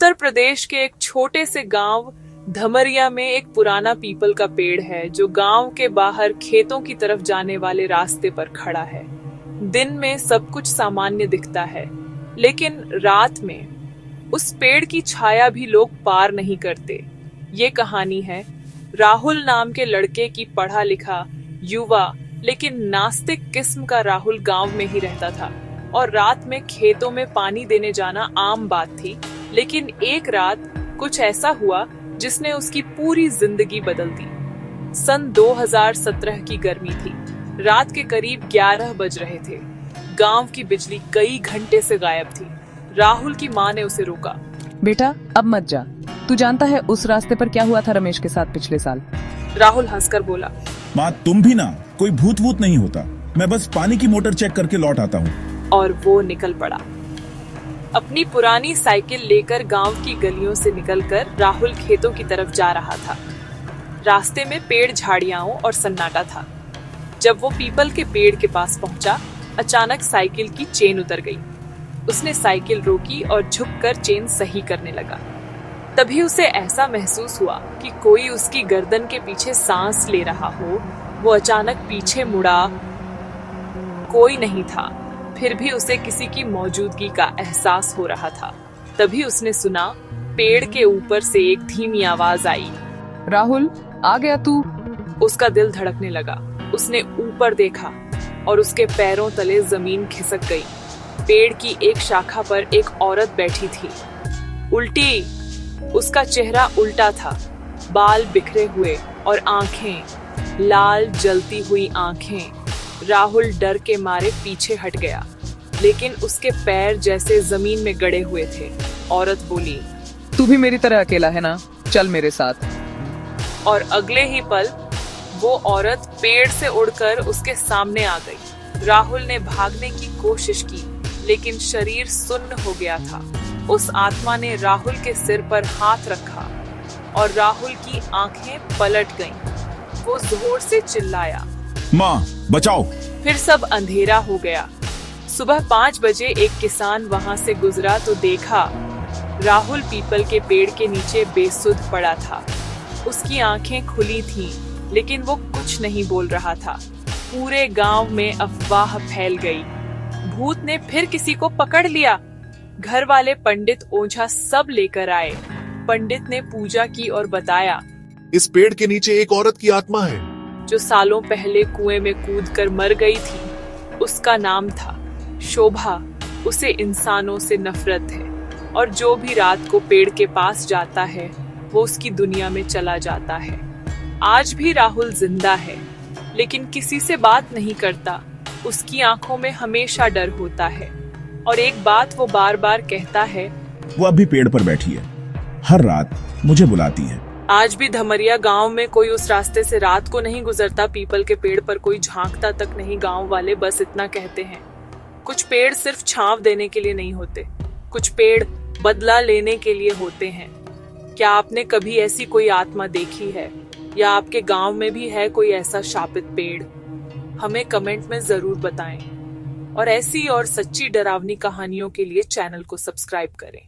उत्तर प्रदेश के एक छोटे से गांव धमरिया में एक पुराना पीपल का पेड़ है जो गांव के बाहर खेतों की तरफ जाने वाले रास्ते पर खड़ा है। दिन में सब कुछ सामान्य दिखता है, लेकिन रात में उस पेड़ की छाया भी लोग पार नहीं करते। ये कहानी है राहुल नाम के लड़के की। पढ़ा लिखा युवा लेकिन नास्तिक किस्म का राहुल गांव में ही रहता था और रात में खेतों में पानी देने जाना आम बात थी। लेकिन एक रात कुछ ऐसा हुआ जिसने उसकी पूरी जिंदगी बदल दी। सन 2017 की गर्मी थी। रात के करीब 11 बज रहे थे। गांव की बिजली कई घंटे से गायब थी। राहुल की माँ ने उसे रोका। बेटा अब मत जा, तू जानता है उस रास्ते पर क्या हुआ था रमेश के साथ पिछले साल। राहुल हंसकर बोला, माँ तुम भी ना, कोई भूत वूत नहीं होता, मैं बस पानी की मोटर चेक करके लौट आता हूँ। और वो निकल पड़ा। अपनी पुरानी साइकिल लेकर गांव की गलियों से निकलकर राहुल खेतों की तरफ जा रहा था। रास्ते में पेड़ झाड़ियाओं और सन्नाटा था। जब वो पीपल के पेड़ के पास पहुंचा, अचानक साइकिल की चेन उतर गई। उसने साइकिल रोकी और झुककर चेन सही करने लगा। तभी उसे ऐसा महसूस हुआ कि कोई उसकी गर्दन के पीछे सांस ले रहा हो। वो अचानक पीछे मुड़ा। कोई नहीं था, फिर भी उसे किसी की मौजूदगी का एहसास हो रहा था। तभी उसने सुना, पेड़ के ऊपर से एक धीमी आवाज आई, राहुल आ गया तू। उसका दिल धड़कने लगा। उसने ऊपर देखा और उसके पैरों तले जमीन खिसक गई। पेड़ की एक शाखा पर एक औरत बैठी थी, उल्टी। उसका चेहरा उल्टा था, बाल बिखरे हुए और आंखें लाल जलती हुई आंखें। राहुल डर के मारे पीछे हट गया, लेकिन उसके पैर जैसे जमीन में गड़े हुए थे। औरत बोली, तू भी मेरी तरह अकेला है ना, चल मेरे साथ। और अगले ही पल वो औरत पेड़ से उड़कर उसके सामने आ गई। राहुल ने भागने की कोशिश की, लेकिन शरीर सुन्न हो गया था। उस आत्मा ने राहुल के सिर पर हाथ रखा और राहुल की आंखें पलट गईं। वो जोर से चिल्लाया, माँ बचाओ। फिर सब अंधेरा हो गया। सुबह 5 बजे एक किसान वहां से गुजरा तो देखा राहुल पीपल के पेड़ के नीचे बेसुध पड़ा था। उसकी आंखें खुली थीं, लेकिन वो कुछ नहीं बोल रहा था। पूरे गांव में अफवाह फैल गई, भूत ने फिर किसी को पकड़ लिया। घर वाले पंडित ओझा सब लेकर आए। पंडित ने पूजा की और बताया, इस पेड़ के नीचे एक औरत की आत्मा है जो सालों पहले कुएं में कूदकर मर गई थी। उसका नाम था शोभा। उसे इंसानों से नफरत है और जो भी रात को पेड़ के पास जाता है वो उसकी दुनिया में चला जाता है। आज भी राहुल जिंदा है, लेकिन किसी से बात नहीं करता। उसकी आंखों में हमेशा डर होता है और एक बात वो बार बार कहता है, वो अभी पेड़ पर बैठी है, हर रात मुझे बुलाती है। आज भी धमरिया गांव में कोई उस रास्ते से रात को नहीं गुजरता। पीपल के पेड़ पर कोई झांकता तक नहीं। गांव वाले बस इतना कहते हैं, कुछ पेड़ सिर्फ छांव देने के लिए नहीं होते, कुछ पेड़ बदला लेने के लिए होते हैं। क्या आपने कभी ऐसी कोई आत्मा देखी है, या आपके गांव में भी है कोई ऐसा शापित पेड़? हमें कमेंट में जरूर बताएं और ऐसी और सच्ची डरावनी कहानियों के लिए चैनल को सब्सक्राइब करें।